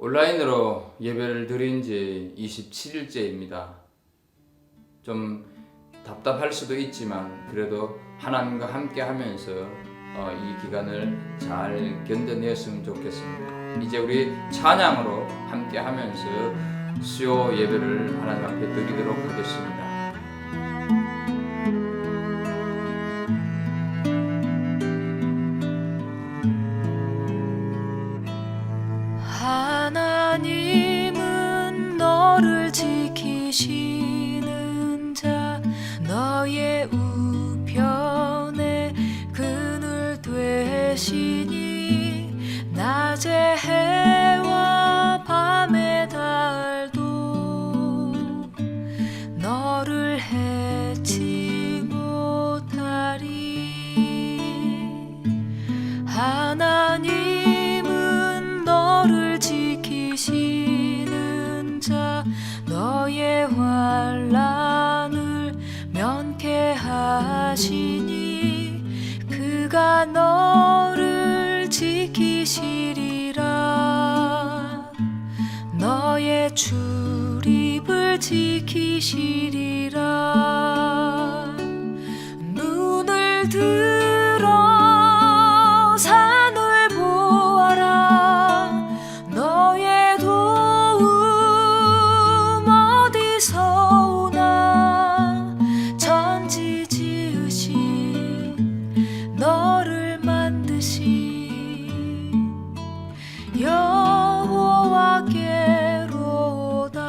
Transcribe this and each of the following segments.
온라인으로 예배를 드린 지 27일째입니다. 좀 답답할 수도 있지만 그래도 하나님과 함께 하면서 이 기간을 잘 견뎌냈으면 좋겠습니다. 이제 우리 찬양으로 함께 하면서 수요 예배를 하나님 앞에 드리도록 하겠습니다. 하나님은 너를 지키시는 자, 너의 우편에 그늘 되시니 낮에 해와 밤의 달도 너를 해치 못하리. 하나님은 너를 지키시는 자, 너의 환난을 면케하시니 그가 너를 지키시리라. 너의 출입을 지키시리라. 눈을 들어 산을 보아라. 너의 도움 어디서 오나. 천지 지으신 너를 만드신 여호와께로다.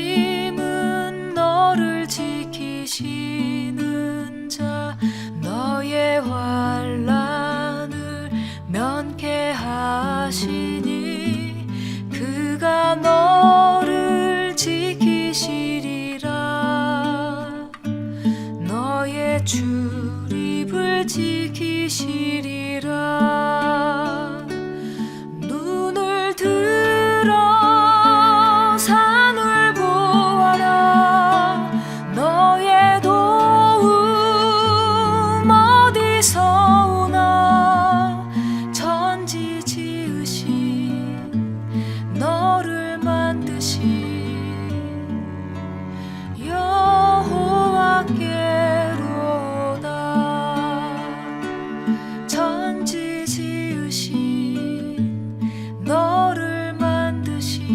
하나님은 너를 지키시는 자, 너의 환난을 면케하시니 그가 너를 지키시리라. 너의 출입을 지키시리라. 눈을 들어 산을 보아라. 너의 도움 어디서 오나. 천지 지으신 너를 만드신 여호와께로다. 천지 지으신 너를 만드신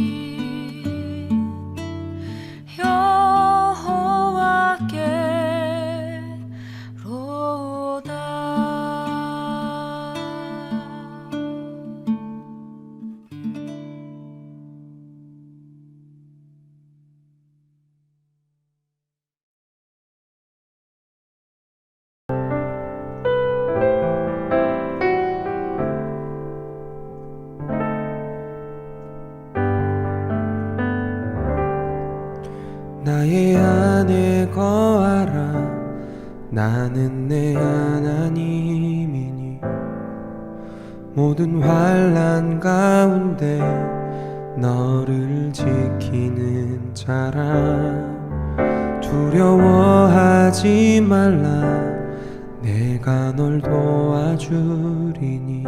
여호와께로다. 나의 안에 거하라. 나는 내 하나님이니 모든 환난 가운데 너를 지키는 자라. 두려워하지 말라. 내가 널 도와주리니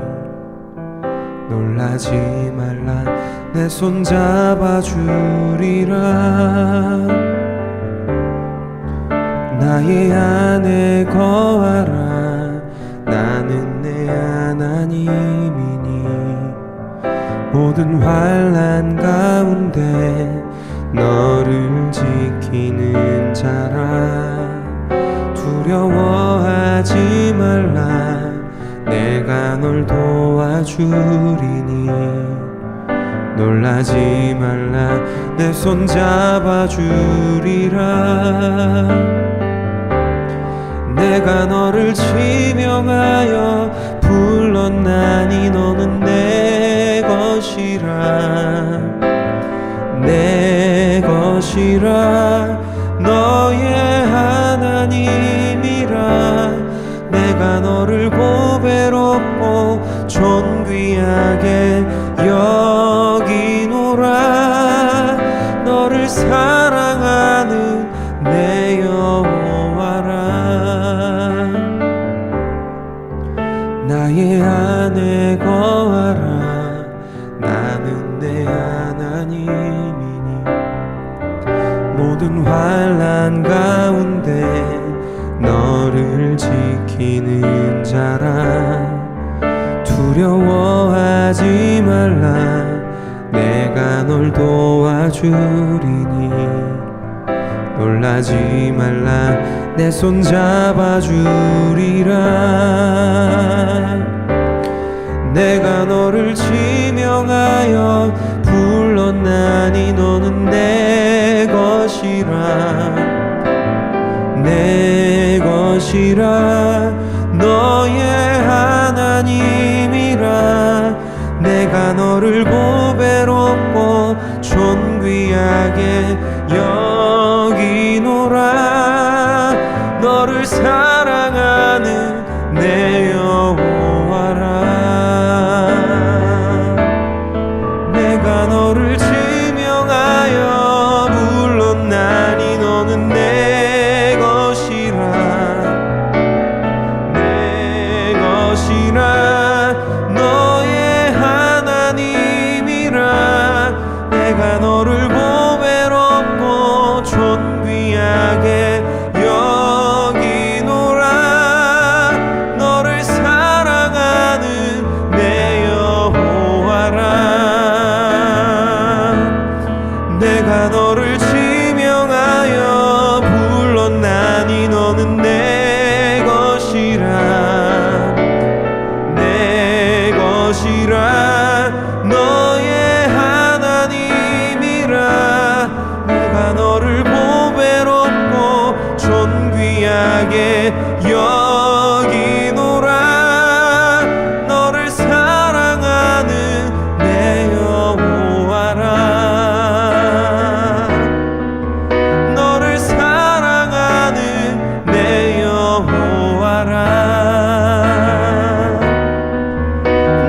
놀라지 말라. 내 손 잡아주리라. 나의 안에 거하라. 나는 내 하나님이니 모든 환난 가운데 너를 지키는 자라. 두려워하지 말라. 내가 널 도와주리니. 놀라지 말라. 내 손 잡아주리라. 내가 너를 지명하여 불렀나니 너는 내 것이라. 내 것이라. 너의 하나님이라. 내가 너를 보배롭고 존귀하게 여기노라. 너를 사랑하는 내 여호와라. 나의 안에 거하라. 나는 내 하나님이니. 모든 환난 가운데 너를 지키는 자라. 두려워하지 말라. 내가 널 도와주리니. 놀라지 말라. 내 손 잡아주리라. 내가 너를 지명하여 불렀나니 너는 내 것이라. 내 것이라. 너의 하나님이라. 내가 너를 보배롭고 존귀하게 여기노라. 너를 사랑하는 내 여호와라. 내가 너를 지명하여 불렀나니 너는 내 것이라. 내 것이라. 너의 하나님이라. 내가 너를 보배롭고 존귀하게 여기노라. 너를 사랑하는 내 여호와라. 내가 너를 지명하여 불렀나니 너는 내 것이라. 내 것이라. 너의 하나님이라. 내가 너를 보배롭고 존귀하게 여기노라. 너를 사랑하는 내 여호와라. 너를 사랑하는 내 여호와라.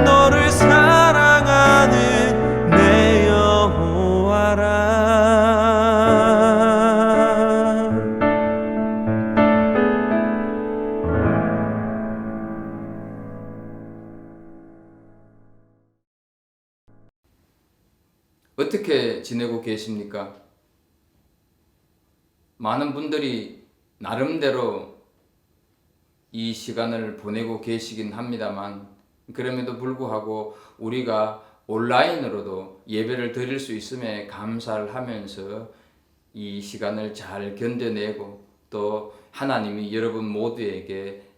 너를 사랑하는 내 여호와라. 어떻게 지내고 계십니까? 많은 분들이 나름대로 이 시간을 보내고 계시긴 합니다만, 그럼에도 불구하고 우리가 온라인으로도 예배를 드릴 수 있음에 감사를 하면서 이 시간을 잘 견뎌내고, 또 하나님이 여러분 모두에게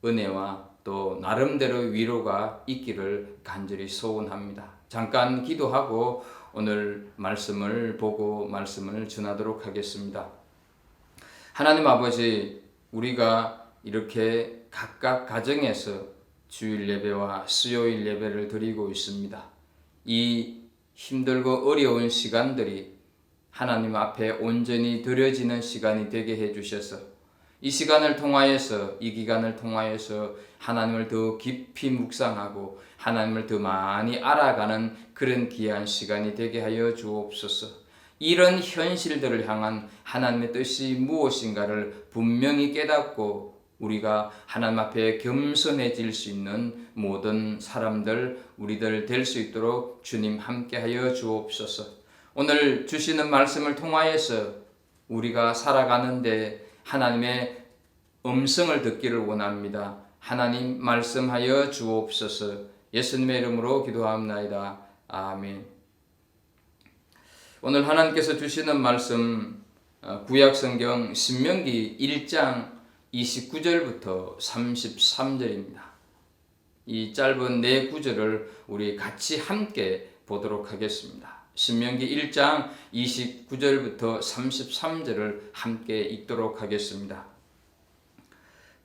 은혜와 또 나름대로 위로가 있기를 간절히 소원합니다. 잠깐 기도하고 오늘 말씀을 보고 말씀을 전하도록 하겠습니다. 하나님 아버지, 우리가 이렇게 각각 가정에서 주일 예배와 수요일 예배를 드리고 있습니다. 이 힘들고 어려운 시간들이 하나님 앞에 온전히 드려지는 시간이 되게 해주셔서 이 시간을 통하여서, 이 기간을 통하여서 하나님을 더 깊이 묵상하고 하나님을 더 많이 알아가는 그런 귀한 시간이 되게 하여 주옵소서. 이런 현실들을 향한 하나님의 뜻이 무엇인가를 분명히 깨닫고 우리가 하나님 앞에 겸손해질 수 있는 모든 사람들, 우리들 될 수 있도록 주님 함께하여 주옵소서. 오늘 주시는 말씀을 통하여서 우리가 살아가는데 하나님의 음성을 듣기를 원합니다. 하나님 말씀하여 주옵소서. 예수님의 이름으로 기도합니다. 아멘. 오늘 하나님께서 주시는 말씀 구약성경 신명기 1장 29절부터 33절입니다. 이 짧은 네 구절을 우리 같이 함께 보도록 하겠습니다. 신명기 1장 29절부터 33절을 함께 읽도록 하겠습니다.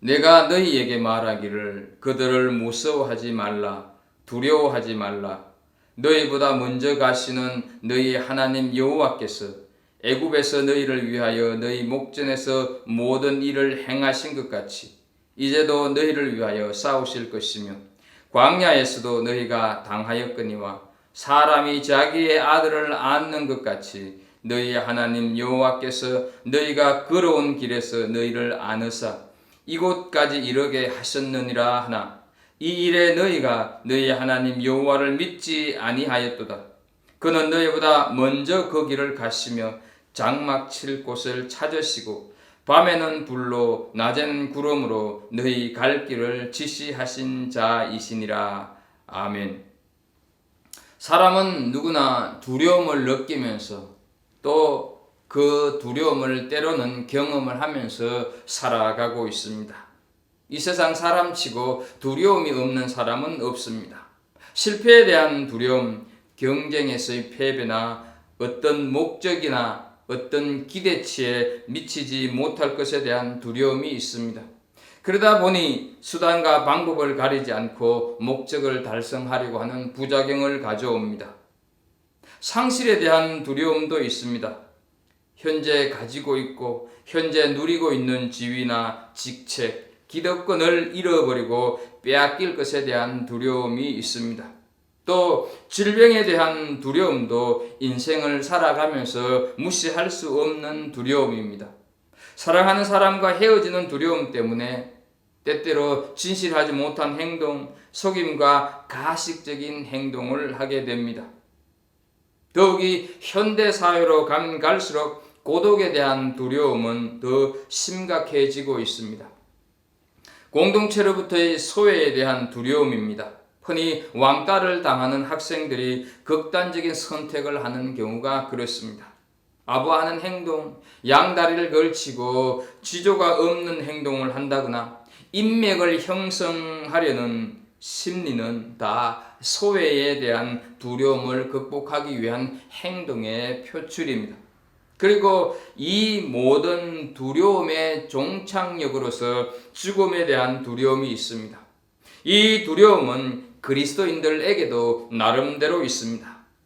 내가 너희에게 말하기를 그들을 무서워하지 말라, 두려워하지 말라. 너희보다 먼저 가시는 너희 하나님 여호와께서 애굽에서 너희를 위하여 너희 목전에서 모든 일을 행하신 것 같이 이제도 너희를 위하여 싸우실 것이며 광야에서도 너희가 당하였거니와 사람이 자기의 아들을 안는 것 같이 너희 하나님 여호와께서 너희가 걸어온 길에서 너희를 안으사 이곳까지 이르게 하셨느니라 하나 이 일에 너희가 너희 하나님 여호와를 믿지 아니하였도다. 그는 너희보다 먼저 그 길을 가시며 장막 칠 곳을 찾으시고 밤에는 불로 낮에는 구름으로 너희 갈 길을 지시하신 자이시니라. 아멘. 사람은 누구나 두려움을 느끼면서 또 그 두려움을 때로는 경험을 하면서 살아가고 있습니다. 이 세상 사람치고 두려움이 없는 사람은 없습니다. 실패에 대한 두려움, 경쟁에서의 패배나 어떤 목적이나 어떤 기대치에 미치지 못할 것에 대한 두려움이 있습니다. 그러다 보니 수단과 방법을 가리지 않고 목적을 달성하려고 하는 부작용을 가져옵니다. 상실에 대한 두려움도 있습니다. 현재 가지고 있고 현재 누리고 있는 지위나 직책, 기득권을 잃어버리고 빼앗길 것에 대한 두려움이 있습니다. 또 질병에 대한 두려움도 인생을 살아가면서 무시할 수 없는 두려움입니다. 사랑하는 사람과 헤어지는 두려움 때문에 때때로 진실하지 못한 행동, 속임과 가식적인 행동을 하게 됩니다. 더욱이 현대사회로 가면 갈수록 고독에 대한 두려움은 더 심각해지고 있습니다. 공동체로부터의 소외에 대한 두려움입니다. 흔히 왕따를 당하는 학생들이 극단적인 선택을 하는 경우가 그렇습니다. 아부하는 행동, 양다리를 걸치고 지조가 없는 행동을 한다거나 인맥을 형성하려는 심리는 다 소외에 대한 두려움을 극복하기 위한 행동의 표출입니다. 그리고 이 모든 두려움의 종착역으로서 죽음에 대한 두려움이 있습니다. 이 두려움은 그리스도인들에게도 나름대로 있습니다.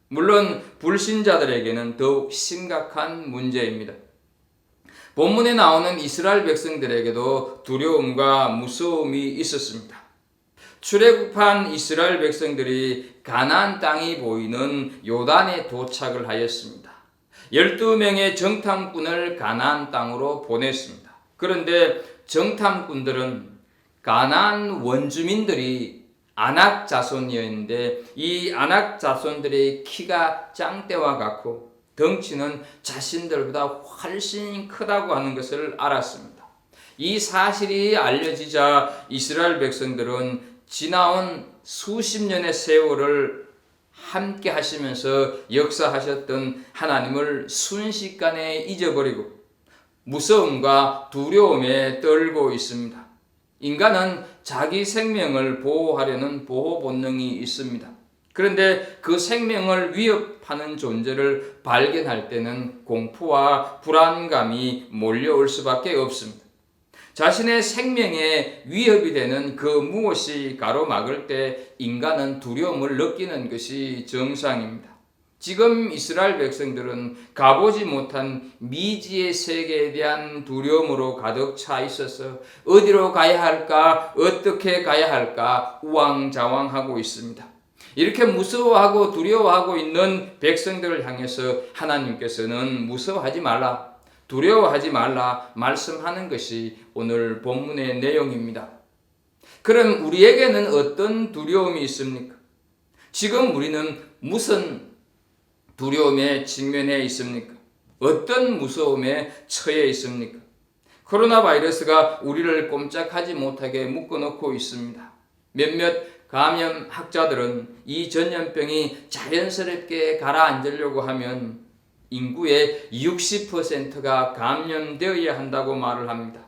물론 불신자들에게는 더욱 심각한 문제입니다. 본문에 나오는 이스라엘 백성들에게도 두려움과 무서움이 있었습니다. 출애굽한 이스라엘 백성들이 가나안 땅이 보이는 요단에 도착을 하였습니다. 12명의 정탐꾼을 가나안 땅으로 보냈습니다. 그런데 정탐꾼들은 가나안 원주민들이 아낙 자손이었는데 이 아낙 자손들의 키가 짱떼와 같고 덩치는 자신들보다 훨씬 크다고 하는 것을 알았습니다. 이 사실이 알려지자 이스라엘 백성들은 지나온 수십 년의 세월을 함께 하시면서 역사하셨던 하나님을 순식간에 잊어버리고 무서움과 두려움에 떨고 있습니다. 인간은 자기 생명을 보호하려는 보호 본능이 있습니다. 그런데 그 생명을 위협하는 존재를 발견할 때는 공포와 불안감이 몰려올 수밖에 없습니다. 자신의 생명에 위협이 되는 그 무엇이 가로막을 때 인간은 두려움을 느끼는 것이 정상입니다. 지금 이스라엘 백성들은 가보지 못한 미지의 세계에 대한 두려움으로 가득 차 있어서 어디로 가야 할까, 어떻게 가야 할까 우왕좌왕하고 있습니다. 이렇게 무서워하고 두려워하고 있는 백성들을 향해서 하나님께서는 무서워하지 말라, 두려워하지 말라 말씀하는 것이 오늘 본문의 내용입니다. 그럼 우리에게는 어떤 두려움이 있습니까? 지금 우리는 무슨 두려움에 직면해 있습니까? 어떤 무서움에 처해 있습니까? 코로나 바이러스가 우리를 꼼짝하지 못하게 묶어놓고 있습니다. 몇몇 감염학자들은 이 전염병이 자연스럽게 가라앉으려고 하면 인구의 60%가 감염되어야 한다고 말을 합니다.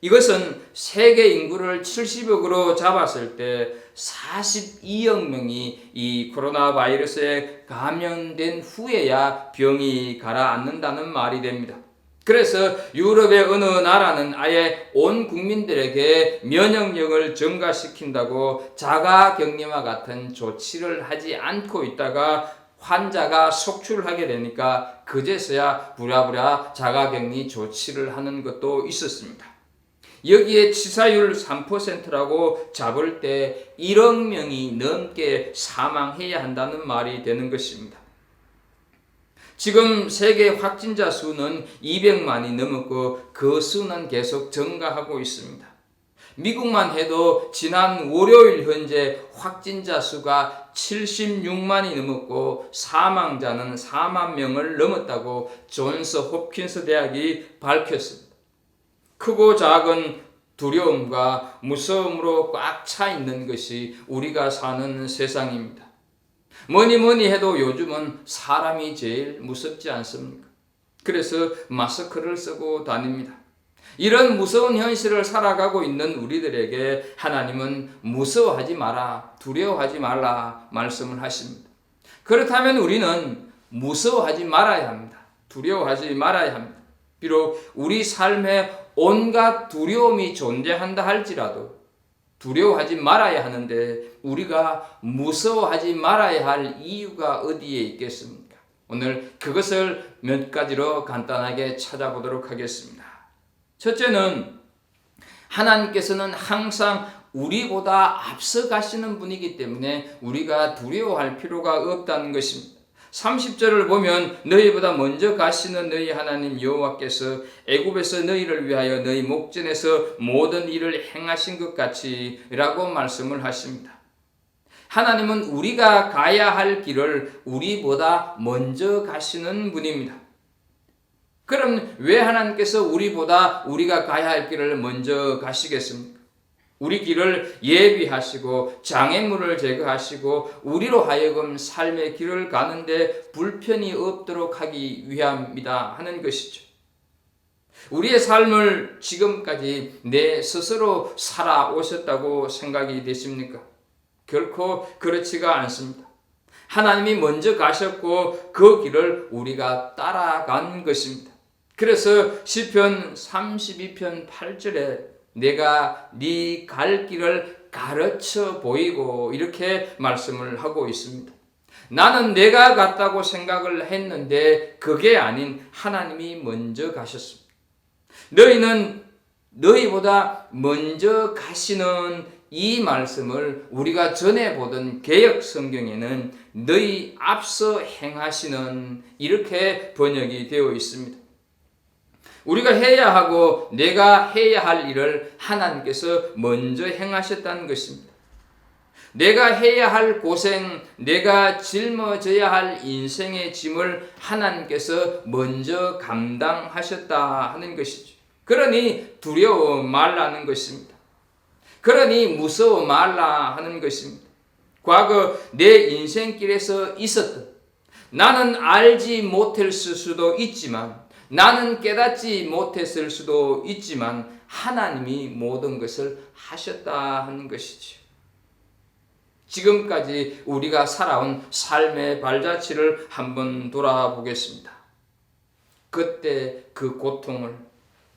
이것은 세계 인구를 70억으로 잡았을 때 42억 명이 이 코로나 바이러스에 감염된 후에야 병이 가라앉는다는 말이 됩니다. 그래서 유럽의 어느 나라는 아예 온 국민들에게 면역력을 증가시킨다고 자가격리와 같은 조치를 하지 않고 있다가 환자가 속출하게 되니까 그제서야 부랴부랴 자가격리 조치를 하는 것도 있었습니다. 여기에 치사율 3%라고 잡을 때 1억 명이 넘게 사망해야 한다는 말이 되는 것입니다. 지금 세계 확진자 수는 200만이 넘었고 그 수는 계속 증가하고 있습니다. 미국만 해도 지난 월요일 현재 확진자 수가 76만이 넘었고 사망자는 4만 명을 넘었다고 존스 홉킨스 대학이 밝혔습니다. 크고 작은 두려움과 무서움으로 꽉 차 있는 것이 우리가 사는 세상입니다. 뭐니 해도 요즘은 사람이 제일 무섭지 않습니까? 그래서 마스크를 쓰고 다닙니다. 이런 무서운 현실을 살아가고 있는 우리들에게 하나님은 무서워하지 마라, 두려워하지 말라 말씀을 하십니다. 그렇다면 우리는 무서워하지 말아야 합니다. 두려워하지 말아야 합니다. 비록 우리 삶에 온갖 두려움이 존재한다 할지라도 두려워하지 말아야 하는데 우리가 무서워하지 말아야 할 이유가 어디에 있겠습니까? 오늘 그것을 몇 가지로 간단하게 찾아보도록 하겠습니다. 첫째는 하나님께서는 항상 우리보다 앞서 가시는 분이기 때문에 우리가 두려워할 필요가 없다는 것입니다. 30절을 보면 너희보다 먼저 가시는 너희 하나님 여호와께서 애굽에서 너희를 위하여 너희 목전에서 모든 일을 행하신 것 같이 라고 말씀을 하십니다. 하나님은 우리가 가야 할 길을 우리보다 먼저 가시는 분입니다. 그럼 왜 하나님께서 우리가 가야 할 길을 먼저 가시겠습니까? 우리 길을 예비하시고 장애물을 제거하시고 우리로 하여금 삶의 길을 가는데 불편이 없도록 하기 위함이다 하는 것이죠. 우리의 삶을 지금까지 내 스스로 살아오셨다고 생각이 되십니까? 결코 그렇지가 않습니다. 하나님이 먼저 가셨고 그 길을 우리가 따라간 것입니다. 그래서 시편 32편 8절에 내가 네 갈 길을 가르쳐 보이고 이렇게 말씀을 하고 있습니다. 나는 내가 갔다고 생각을 했는데 그게 아닌 하나님이 먼저 가셨습니다. 너희는 너희보다 먼저 가시는 이 말씀을 우리가 전에 보던 개역 성경에는 너희 앞서 행하시는 이렇게 번역이 되어 있습니다. 우리가 해야 하고 내가 해야 할 일을 하나님께서 먼저 행하셨다는 것입니다. 내가 해야 할 고생, 내가 짊어져야 할 인생의 짐을 하나님께서 먼저 감당하셨다 하는 것이죠. 그러니 두려워 말라는 것입니다. 그러니 무서워 말라 하는 것입니다. 과거 내 인생길에서 있었던 나는 알지 못했을 수도 있지만 나는 깨닫지 못했을 수도 있지만 하나님이 모든 것을 하셨다 하는 것이죠. 지금까지 우리가 살아온 삶의 발자취를 한번 돌아보겠습니다. 그때 그 고통을,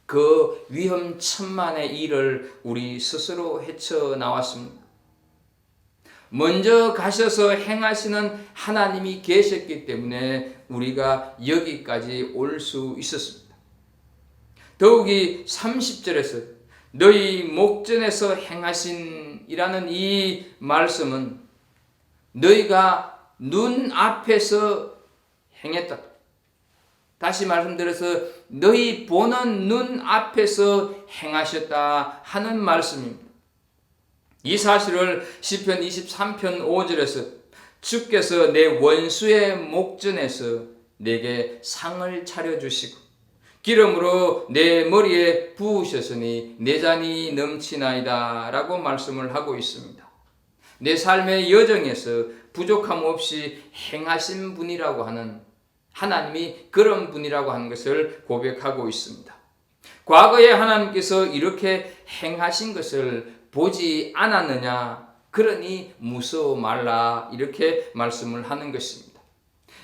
그 위험천만의 일을 우리 스스로 헤쳐나왔습니다. 먼저 가셔서 행하시는 하나님이 계셨기 때문에 우리가 여기까지 올 수 있었습니다. 더욱이 30절에서 너희 목전에서 행하신 이라는 이 말씀은 너희가 눈앞에서 행했다. 다시 말씀드려서 너희 보는 눈앞에서 행하셨다 하는 말씀입니다. 이 사실을 시편 23편 5절에서 주께서 내 원수의 목전에서 내게 상을 차려주시고 기름으로 내 머리에 부으셨으니 내 잔이 넘치나이다 라고 말씀을 하고 있습니다. 내 삶의 여정에서 부족함 없이 행하신 분이라고 하는 하나님이 그런 분이라고 하는 것을 고백하고 있습니다. 과거에 하나님께서 이렇게 행하신 것을 보지 않았느냐? 그러니 무서워 말라. 이렇게 말씀을 하는 것입니다.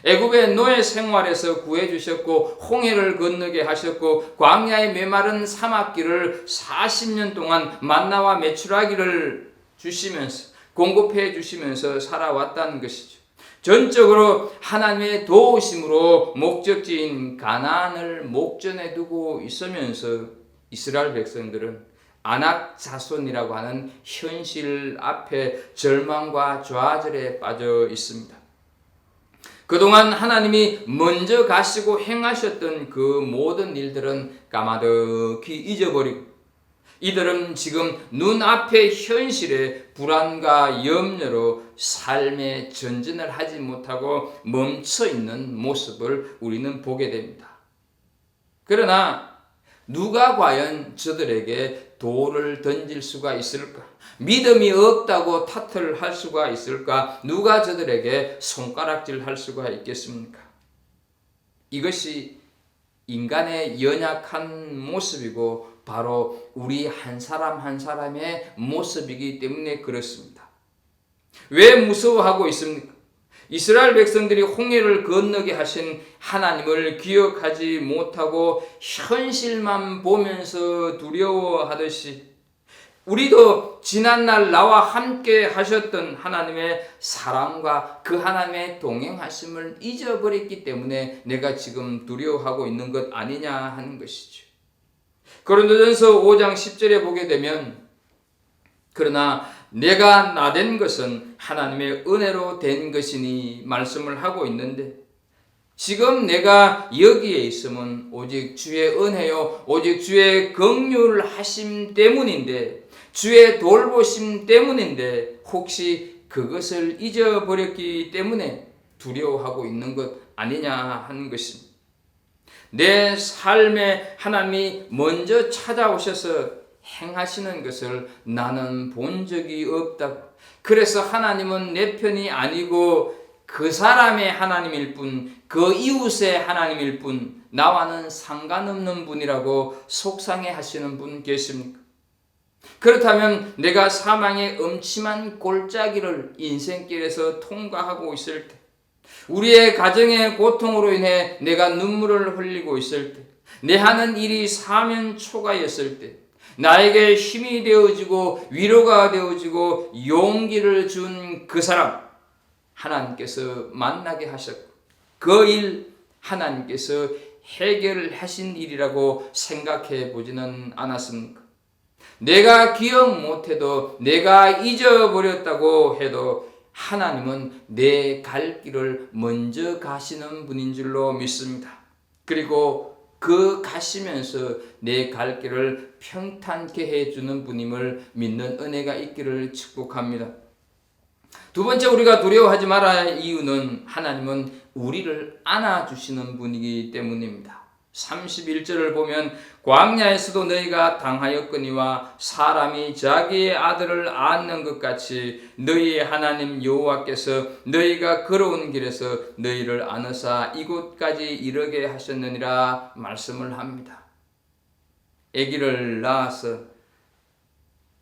애굽의 노예 생활에서 구해주셨고 홍해를 건너게 하셨고 광야의 메마른 사막길을 40년 동안 만나와 메추라기를 주시면서 공급해 주시면서 살아왔다는 것이죠. 전적으로 하나님의 도우심으로 목적지인 가나안을 목전에 두고 있으면서 이스라엘 백성들은 아낙 자손이라고 하는 현실 앞에 절망과 좌절에 빠져 있습니다. 그동안 하나님이 먼저 가시고 행하셨던 그 모든 일들은 까마득히 잊어버리고 이들은 지금 눈앞의 현실에 불안과 염려로 삶의 전진을 하지 못하고 멈춰있는 모습을 우리는 보게 됩니다. 그러나 누가 과연 저들에게 돌을 던질 수가 있을까? 믿음이 없다고 탓을 할 수가 있을까? 누가 저들에게 손가락질 할 수가 있겠습니까? 이것이 인간의 연약한 모습이고 바로 우리 한 사람 한 사람의 모습이기 때문에 그렇습니다. 왜 무서워하고 있습니까? 이스라엘 백성들이 홍해를 건너게 하신 하나님을 기억하지 못하고 현실만 보면서 두려워하듯이 우리도 지난날 나와 함께 하셨던 하나님의 사랑과 그 하나님의 동행하심을 잊어버렸기 때문에 내가 지금 두려워하고 있는 것 아니냐 하는 것이죠. 고린도전서 5장 10절에 보게 되면 그러나 내가 나된 것은 하나님의 은혜로 된 것이니 말씀을 하고 있는데 지금 내가 여기에 있으면 오직 주의 은혜요 오직 주의 긍휼하심 때문인데 주의 돌보심 때문인데 혹시 그것을 잊어버렸기 때문에 두려워하고 있는 것 아니냐 하는 것입니다. 내 삶에 하나님이 먼저 찾아오셔서 행하시는 것을 나는 본 적이 없다. 그래서 하나님은 내 편이 아니고 그 사람의 하나님일 뿐, 그 이웃의 하나님일 뿐, 나와는 상관없는 분이라고 속상해 하시는 분 계십니까? 그렇다면 내가 사망의 음침한 골짜기를 인생길에서 통과하고 있을 때, 우리의 가정의 고통으로 인해 내가 눈물을 흘리고 있을 때, 내 하는 일이 사면초가였을 때, 나에게 힘이 되어지고 위로가 되어지고 용기를 준 그 사람 하나님께서 만나게 하셨고 그 일 하나님께서 해결하신 일이라고 생각해 보지는 않았습니까? 내가 기억 못해도 내가 잊어버렸다고 해도 하나님은 내 갈 길을 먼저 가시는 분인 줄로 믿습니다. 그리고 그 가시면서 내 갈 길을 평탄케 해주는 분임을 믿는 은혜가 있기를 축복합니다. 두 번째 우리가 두려워하지 말아야 할 이유는 하나님은 우리를 안아주시는 분이기 때문입니다. 31절을 보면 광야에서도 너희가 당하였거니와 사람이 자기의 아들을 안는 것 같이 너희의 하나님 여호와께서 너희가 걸어온 길에서 너희를 안으사 이곳까지 이르게 하셨느니라 말씀을 합니다. 아기를 낳아서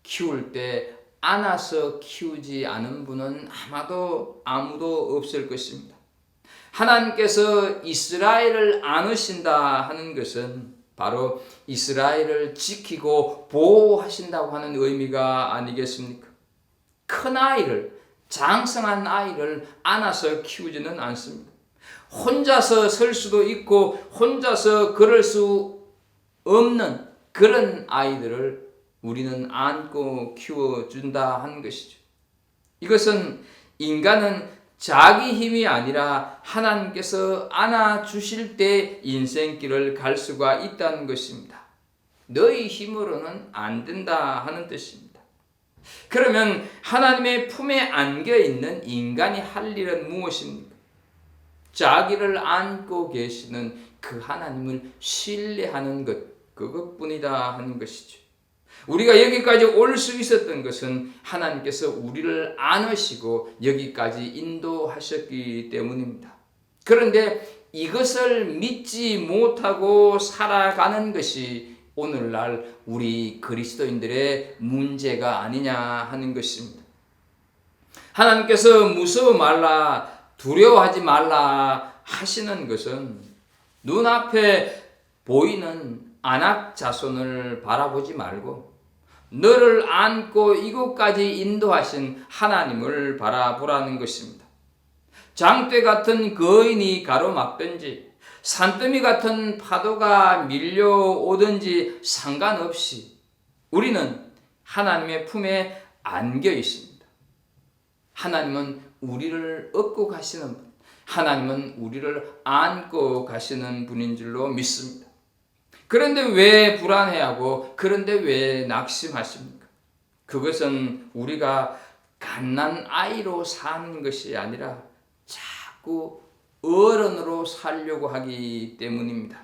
키울 때 안아서 키우지 않은 분은 아무도 없을 것입니다. 하나님께서 이스라엘을 안으신다 하는 것은 바로 이스라엘을 지키고 보호하신다고 하는 의미가 아니겠습니까? 큰 아이를, 장성한 아이를 안아서 키우지는 않습니다. 혼자서 설 수도 있고 혼자서 걸을 수 없는 그런 아이들을 우리는 안고 키워준다 하는 것이죠. 이것은 인간은 자기 힘이 아니라 하나님께서 안아주실 때 인생길을 갈 수가 있다는 것입니다. 너희 힘으로는 안 된다 하는 뜻입니다. 그러면 하나님의 품에 안겨있는 인간이 할 일은 무엇입니까? 자기를 안고 계시는 그 하나님을 신뢰하는 것, 그것뿐이다 하는 것이죠. 우리가 여기까지 올 수 있었던 것은 하나님께서 우리를 안으시고 여기까지 인도하셨기 때문입니다. 그런데 이것을 믿지 못하고 살아가는 것이 오늘날 우리 그리스도인들의 문제가 아니냐 하는 것입니다. 하나님께서 무서워 말라, 두려워하지 말라 하시는 것은 눈앞에 보이는 안악 자손을 바라보지 말고 너를 안고 이곳까지 인도하신 하나님을 바라보라는 것입니다. 장대 같은 거인이 가로막든지 산더미 같은 파도가 밀려오든지 상관없이 우리는 하나님의 품에 안겨 있습니다. 하나님은 우리를 업고 가시는 분, 하나님은 우리를 안고 가시는 분인 줄로 믿습니다. 그런데 왜 불안해하고 그런데 왜 낙심하십니까? 그것은 우리가 갓난 아이로 사는 것이 아니라 자꾸 어른으로 살려고 하기 때문입니다.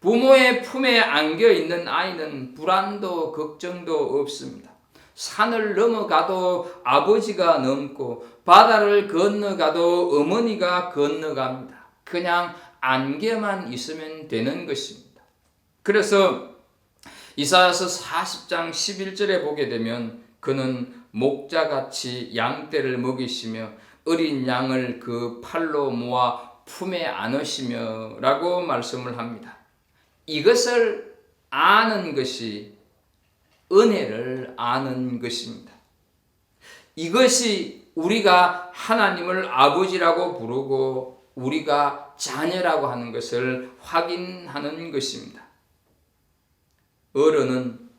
부모의 품에 안겨 있는 아이는 불안도 걱정도 없습니다. 산을 넘어가도 아버지가 넘고 바다를 건너가도 어머니가 건너갑니다. 그냥 안겨만 있으면 되는 것입니다. 그래서 이사야서 40장 11절에 보게 되면 그는 목자같이 양떼를 먹이시며 어린 양을 그 팔로 모아 품에 안으시며 라고 말씀을 합니다. 이것을 아는 것이 은혜를 아는 것입니다. 이것이 우리가 하나님을 아버지라고 부르고 우리가 자녀라고 하는 것을 확인하는 것입니다. 어른은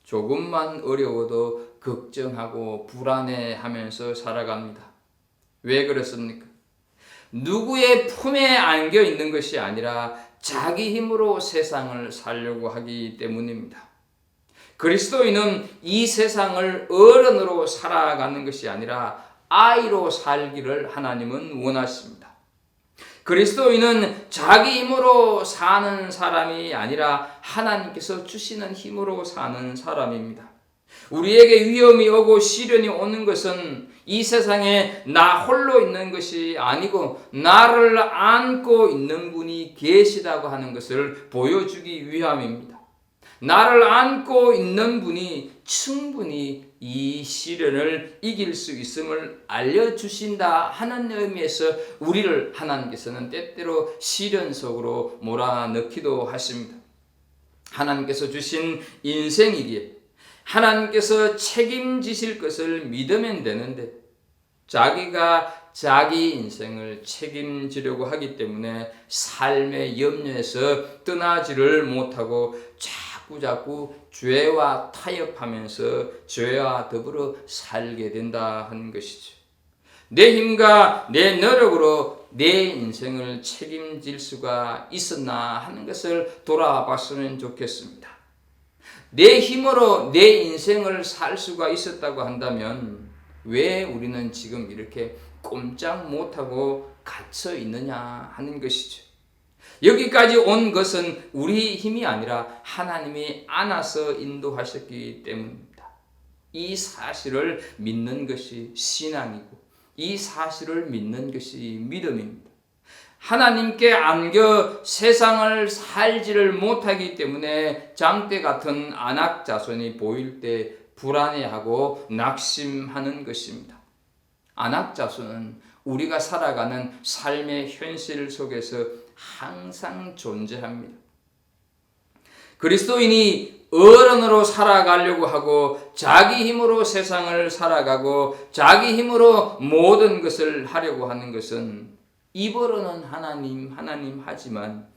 조금만 어려워도 걱정하고 불안해하면서 살아갑니다. 왜 그렇습니까? 누구의 품에 안겨 있는 것이 아니라 자기 힘으로 세상을 살려고 하기 때문입니다. 그리스도인은 이 세상을 어른으로 살아가는 것이 아니라 아이로 살기를 하나님은 원하십니다. 그리스도인은 자기 힘으로 사는 사람이 아니라 하나님께서 주시는 힘으로 사는 사람입니다. 우리에게 위험이 오고 시련이 오는 것은 이 세상에 나 홀로 있는 것이 아니고 나를 안고 있는 분이 계시다고 하는 것을 보여주기 위함입니다. 나를 안고 있는 분이 충분히 이 시련을 이길 수 있음을 알려주신다 하는 의미에서 우리를 하나님께서는 때때로 시련 속으로 몰아넣기도 하십니다. 하나님께서 주신 인생이기에 하나님께서 책임지실 것을 믿으면 되는데 자기가 자기 인생을 책임지려고 하기 때문에 삶의 염려에서 떠나지를 못하고 자꾸 죄와 타협하면서 죄와 더불어 살게 된다 하는 것이죠. 내 힘과 내 노력으로 내 인생을 책임질 수가 있었나 하는 것을 돌아봤으면 좋겠습니다. 내 힘으로 내 인생을 살 수가 있었다고 한다면 왜 우리는 지금 이렇게 꼼짝 못하고 갇혀 있느냐 하는 것이죠. 여기까지 온 것은 우리 힘이 아니라 하나님이 안아서 인도하셨기 때문입니다. 이 사실을 믿는 것이 신앙이고 이 사실을 믿는 것이 믿음입니다. 하나님께 안겨 세상을 살지를 못하기 때문에 장대 같은 안악 자손이 보일 때 불안해하고 낙심하는 것입니다. 안악 자손은 우리가 살아가는 삶의 현실 속에서 항상 존재합니다. 그리스도인이 어른으로 살아가려고 하고 자기 힘으로 세상을 살아가고 자기 힘으로 모든 것을 하려고 하는 것은 입으로는 하나님 하지만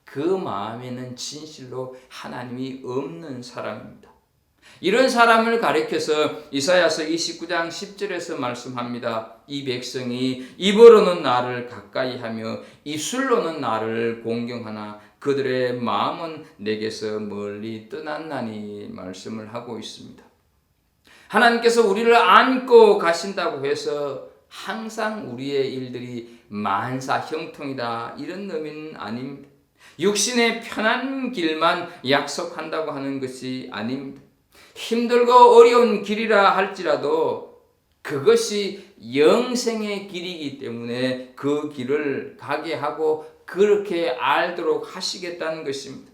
그 마음에는 진실로 하나님이 없는 사람입니다. 이런 사람을 가리켜서 이사야서 29장 10절에서 말씀합니다. 이 백성이 입으로는 나를 가까이하며 입술로는 나를 공경하나 그들의 마음은 내게서 멀리 떠났나니 말씀을 하고 있습니다. 하나님께서 우리를 안고 가신다고 해서 항상 우리의 일들이 만사 형통이다 이런 의미는 아닙니다. 육신의 편한 길만 약속한다고 하는 것이 아닙니다. 힘들고 어려운 길이라 할지라도 그것이 영생의 길이기 때문에 그 길을 가게 하고 그렇게 알도록 하시겠다는 것입니다.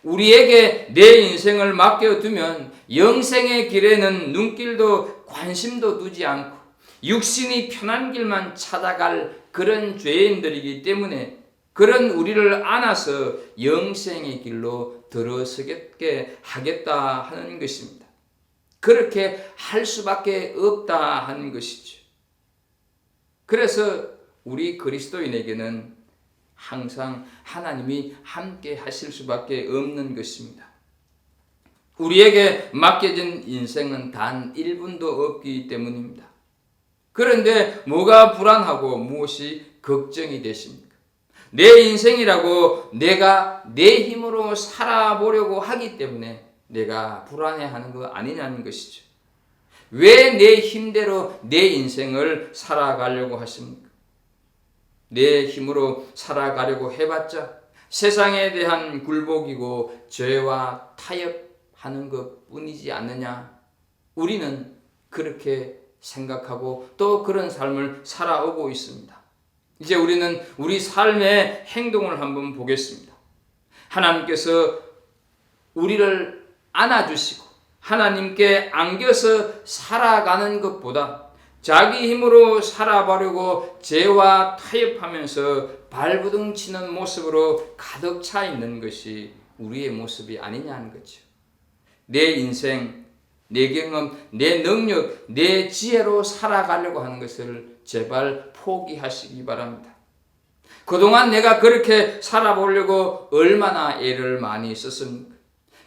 우리에게 내 인생을 맡겨두면 영생의 길에는 눈길도 관심도 두지 않고 육신이 편한 길만 찾아갈 그런 죄인들이기 때문에 그런 우리를 안아서 영생의 길로 들어서게 하겠다 하는 것입니다. 그렇게 할 수밖에 없다 하는 것이죠. 그래서 우리 그리스도인에게는 항상 하나님이 함께 하실 수밖에 없는 것입니다. 우리에게 맡겨진 인생은 단 1분도 없기 때문입니다. 그런데 뭐가 불안하고 무엇이 걱정이 되십니까? 내 인생이라고 내가 내 힘으로 살아보려고 하기 때문에 내가 불안해하는 거 아니냐는 것이죠. 왜 내 힘대로 내 인생을 살아가려고 하십니까? 내 힘으로 살아가려고 해봤자 세상에 대한 굴복이고 죄와 타협하는 것 뿐이지 않느냐? 우리는 그렇게 생각하고 또 그런 삶을 살아오고 있습니다. 이제 우리는 우리 삶의 행동을 한번 보겠습니다. 하나님께서 우리를 안아주시고 하나님께 안겨서 살아가는 것보다 자기 힘으로 살아보려고 죄와 타협하면서 발부둥 치는 모습으로 가득 차 있는 것이 우리의 모습이 아니냐는 거죠. 내 인생, 내 경험, 내 능력, 내 지혜로 살아가려고 하는 것을 제발 포기하시기 바랍니다. 그동안 내가 그렇게 살아보려고 얼마나 애를 많이 썼습니까?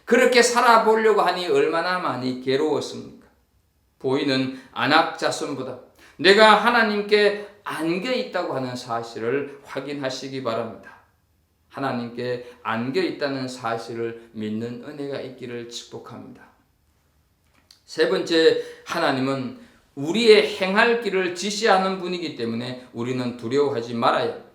그렇게 살아보려고 하니 얼마나 많이 괴로웠습니까? 보이는 안악자손보다 내가 하나님께 안겨 있다고 하는 사실을 확인하시기 바랍니다. 하나님께 안겨 있다는 사실을 믿는 은혜가 있기를 축복합니다. 세 번째, 하나님은 우리의 행할 길을 지시하는 분이기 때문에 우리는 두려워하지 말아야 합니다.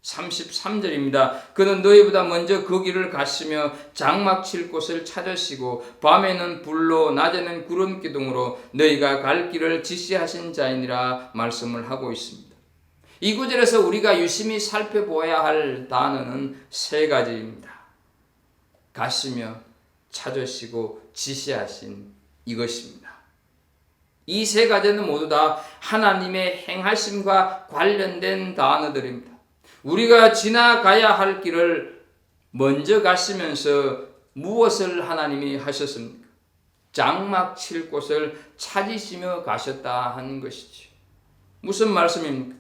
33절입니다. 그는 너희보다 먼저 그 길을 가시며 장막 칠 곳을 찾으시고 밤에는 불로 낮에는 구름 기둥으로 너희가 갈 길을 지시하신 자이니라 말씀을 하고 있습니다. 이 구절에서 우리가 유심히 살펴보아야 할 단어는 세 가지입니다. 가시며 찾으시고 지시하신 이것입니다. 이 세 가지는 모두 다 하나님의 행하심과 관련된 단어들입니다. 우리가 지나가야 할 길을 먼저 가시면서 무엇을 하나님이 하셨습니까? 장막 칠 곳을 찾으시며 가셨다 하는 것이죠. 무슨 말씀입니까?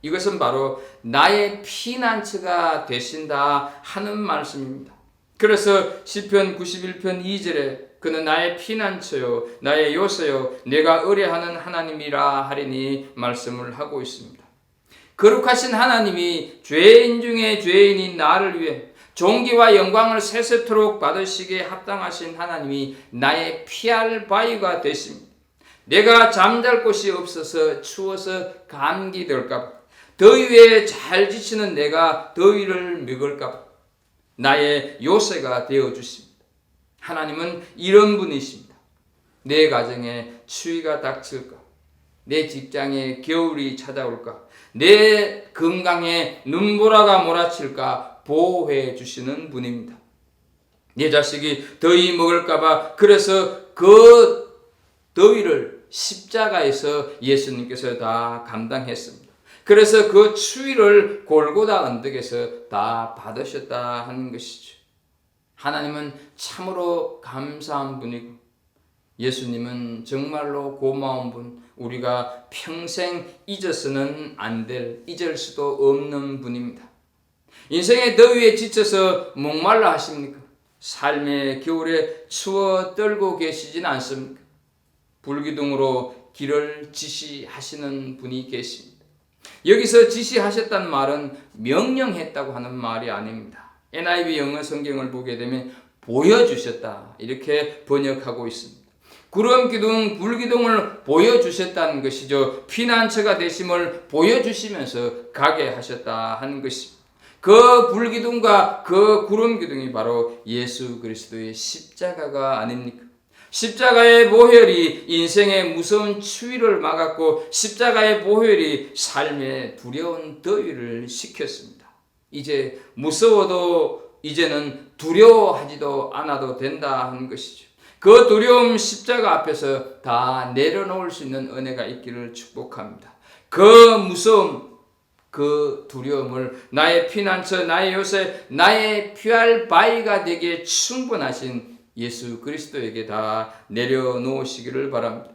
이것은 바로 나의 피난처가 되신다 하는 말씀입니다. 그래서 시편 91편 2절에 그는 나의 피난처요 나의 요새요 내가 의뢰하는 하나님이라 하리니 말씀을 하고 있습니다. 거룩하신 하나님이 죄인 중에 죄인인 나를 위해 존귀와 영광을 세세토록 받으시기에 합당하신 하나님이 나의 피할 바위가 되십니다. 내가 잠잘 곳이 없어서 추워서 감기 들까봐 더위에 잘 지치는 내가 더위를 먹을까봐 나의 요새가 되어주십니다. 하나님은 이런 분이십니다. 내 가정에 추위가 닥칠까? 내 직장에 겨울이 찾아올까? 내 건강에 눈보라가 몰아칠까? 보호해 주시는 분입니다. 내 자식이 더위 먹을까봐 그래서 그 더위를 십자가에서 예수님께서 다 감당했습니다. 그래서 그 추위를 골고다 언덕에서 다 받으셨다 하는 것이죠. 하나님은 참으로 감사한 분이고 예수님은 정말로 고마운 분, 우리가 평생 잊어서는 안 될, 잊을 수도 없는 분입니다. 인생의 더위에 지쳐서 목말라 하십니까? 삶의 겨울에 추워 떨고 계시진 않습니까? 불기둥으로 길을 지시하시는 분이 계십니다. 여기서 지시하셨다는 말은 명령했다고 하는 말이 아닙니다. NIV 영어 성경을 보게 되면 보여주셨다 이렇게 번역하고 있습니다. 구름 기둥, 불기둥을 보여주셨다는 것이죠. 피난처가 되심을 보여주시면서 가게 하셨다 하는 것입니다. 그 불기둥과 그 구름 기둥이 바로 예수 그리스도의 십자가가 아닙니까? 십자가의 보혈이 인생의 무서운 추위를 막았고 십자가의 보혈이 삶의 두려운 더위를 식혔습니다. 이제 무서워도 이제는 두려워하지도 않아도 된다 하는 것이죠. 그 두려움 십자가 앞에서 다 내려놓을 수 있는 은혜가 있기를 축복합니다. 그 무서움, 그 두려움을 나의 피난처, 나의 요새, 나의 피할 바위가 되기에 충분하신 예수 그리스도에게 다 내려놓으시기를 바랍니다.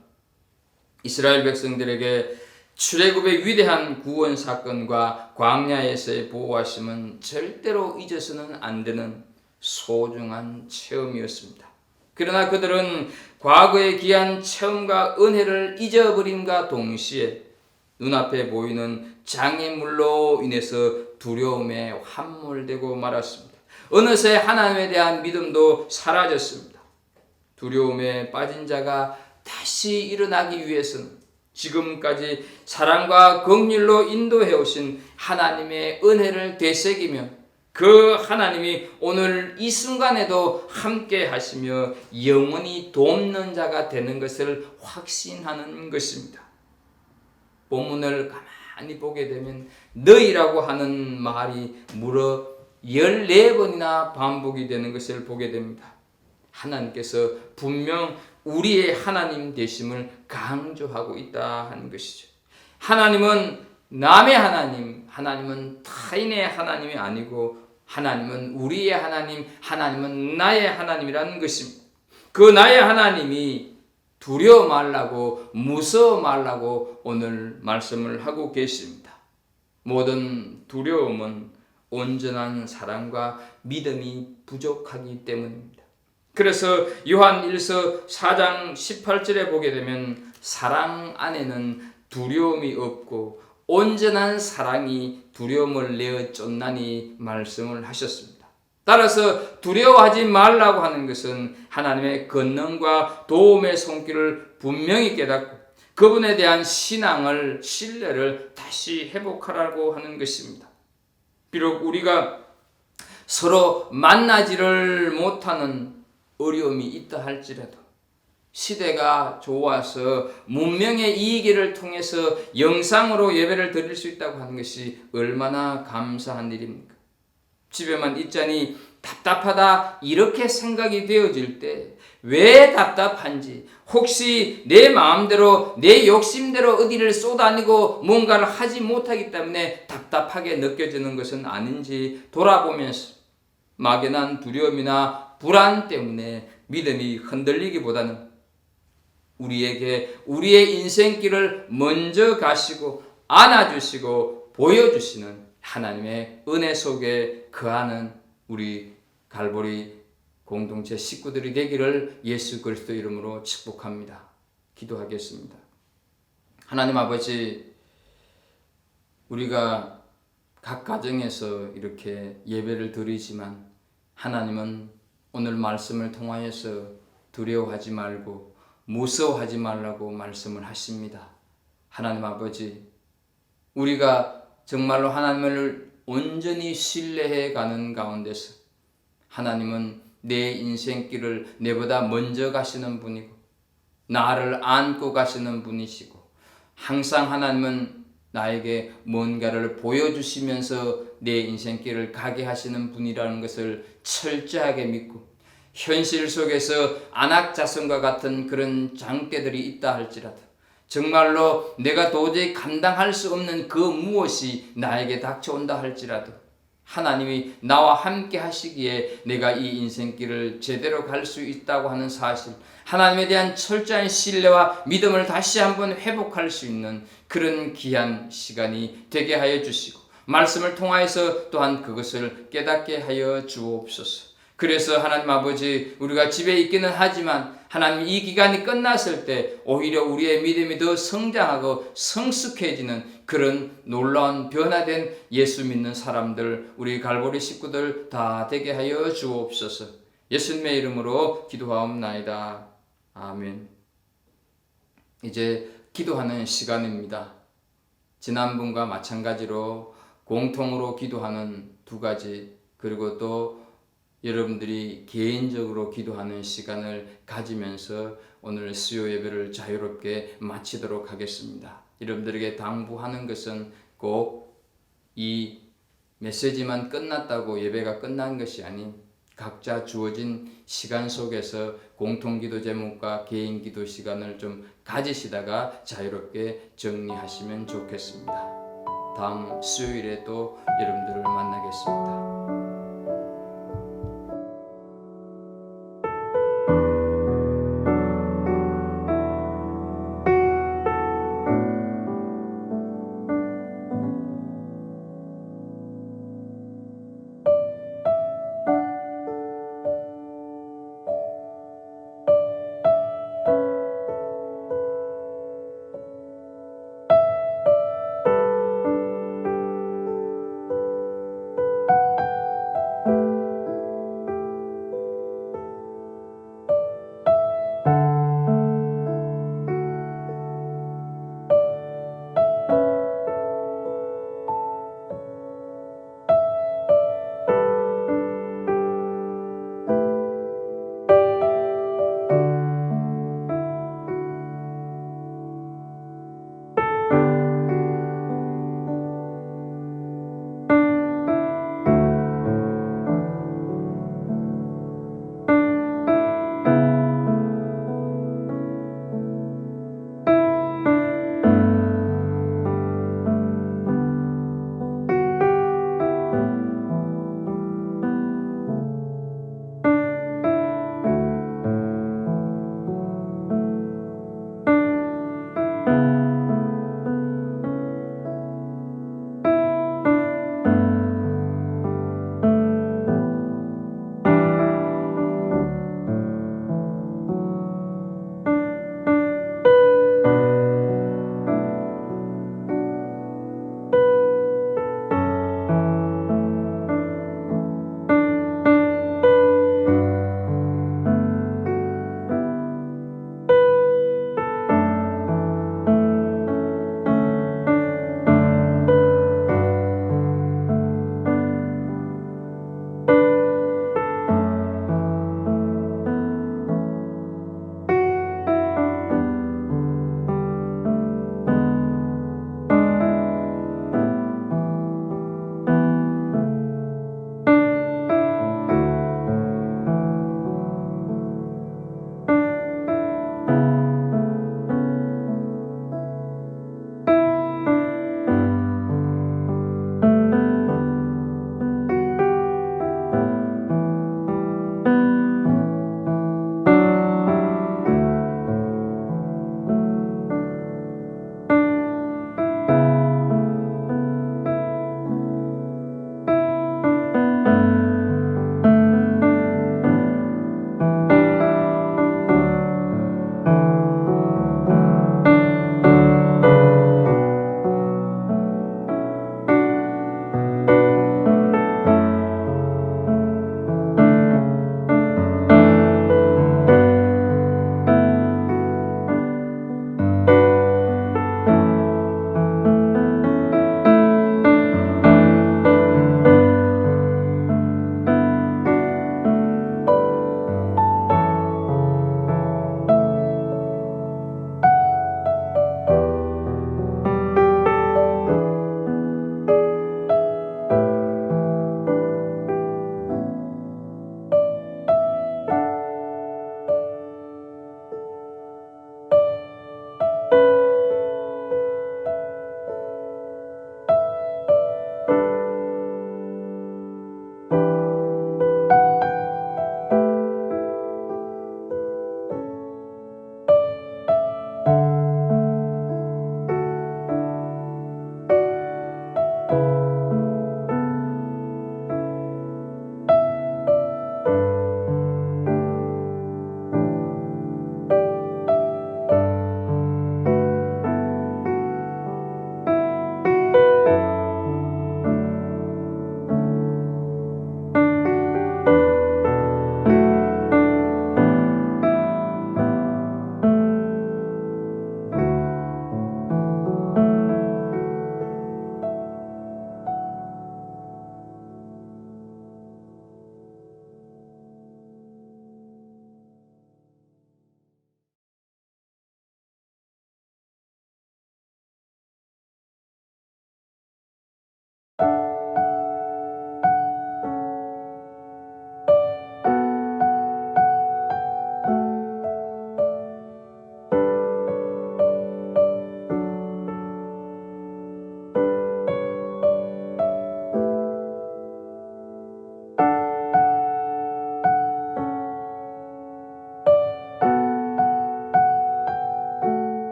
이스라엘 백성들에게 출애굽의 위대한 구원 사건과 광야에서의 보호하심은 절대로 잊어서는 안 되는 소중한 체험이었습니다. 그러나 그들은 과거의 귀한 체험과 은혜를 잊어버림과 동시에 눈앞에 보이는 장애물로 인해서 두려움에 함몰되고 말았습니다. 어느새 하나님에 대한 믿음도 사라졌습니다. 두려움에 빠진 자가 다시 일어나기 위해서는 지금까지 사랑과 긍휼로 인도해 오신 하나님의 은혜를 되새기며 그 하나님이 오늘 이 순간에도 함께 하시며 영원히 돕는 자가 되는 것을 확신하는 것입니다. 본문을 가만히 보게 되면 너희라고 하는 말이 무려 14번이나 반복이 되는 것을 보게 됩니다. 하나님께서 분명 우리의 하나님 되심을 강조하고 있다 하는 것이죠. 하나님은 남의 하나님, 하나님은 타인의 하나님이 아니고 하나님은 우리의 하나님, 하나님은 나의 하나님이라는 것입니다. 그 나의 하나님이 두려워 말라고, 무서워 말라고 오늘 말씀을 하고 계십니다. 모든 두려움은 온전한 사랑과 믿음이 부족하기 때문입니다. 그래서 요한 1서 4장 18절에 보게 되면 사랑 안에는 두려움이 없고 온전한 사랑이 두려움을 내어 쫓나니 말씀을 하셨습니다. 따라서 두려워하지 말라고 하는 것은 하나님의 권능과 도움의 손길을 분명히 깨닫고 그분에 대한 신앙을, 신뢰를 다시 회복하라고 하는 것입니다. 비록 우리가 서로 만나지를 못하는 어려움이 있다 할지라도 시대가 좋아서 문명의 이 기를 통해서 영상으로 예배를 드릴 수 있다고 하는 것이 얼마나 감사한 일입니까? 집에만 있자니 답답하다 이렇게 생각이 되어질 때 왜 답답한지, 혹시 내 마음대로 내 욕심대로 어디를 쏟아내고 뭔가를 하지 못하기 때문에 답답하게 느껴지는 것은 아닌지 돌아보면서 막연한 두려움이나 불안 때문에 믿음이 흔들리기보다는 우리에게 우리의 인생길을 먼저 가시고 안아주시고 보여주시는 하나님의 은혜 속에 거하는 우리 갈보리 공동체 식구들이 되기를 예수 그리스도 이름으로 축복합니다. 기도하겠습니다. 하나님 아버지, 우리가 각 가정에서 이렇게 예배를 드리지만 하나님은 오늘 말씀을 통하여서 두려워하지 말고 무서워하지 말라고 말씀을 하십니다. 하나님 아버지, 우리가 정말로 하나님을 온전히 신뢰해 가는 가운데서 하나님은 내 인생길을 내보다 먼저 가시는 분이고 나를 안고 가시는 분이시고 항상 하나님은 나에게 뭔가를 보여주시면서 내 인생길을 가게 하시는 분이라는 것을 철저하게 믿고 현실 속에서 안악자손과 같은 그런 장대들이 있다 할지라도 정말로 내가 도저히 감당할 수 없는 그 무엇이 나에게 닥쳐온다 할지라도 하나님이 나와 함께 하시기에 내가 이 인생길을 제대로 갈 수 있다고 하는 사실, 하나님에 대한 철저한 신뢰와 믿음을 다시 한번 회복할 수 있는 그런 귀한 시간이 되게 하여 주시고 말씀을 통하여서 또한 그것을 깨닫게 하여 주옵소서. 그래서 하나님 아버지, 우리가 집에 있기는 하지만 하나님 이 기간이 끝났을 때 오히려 우리의 믿음이 더 성장하고 성숙해지는 그런 놀라운 변화된 예수 믿는 사람들, 우리 갈보리 식구들 다 되게 하여 주옵소서. 예수님의 이름으로 기도하옵나이다. 아멘. 이제 기도하는 시간입니다. 지난번과 마찬가지로 공통으로 기도하는 두 가지, 그리고 또 여러분들이 개인적으로 기도하는 시간을 가지면서 오늘 수요 예배를 자유롭게 마치도록 하겠습니다. 여러분들에게 당부하는 것은 꼭 이 메시지만 끝났다고 예배가 끝난 것이 아닌 각자 주어진 시간 속에서 공통기도 제목과 개인기도 시간을 좀 가지시다가 자유롭게 정리하시면 좋겠습니다. 다음 수요일에 또 여러분들을 만나겠습니다.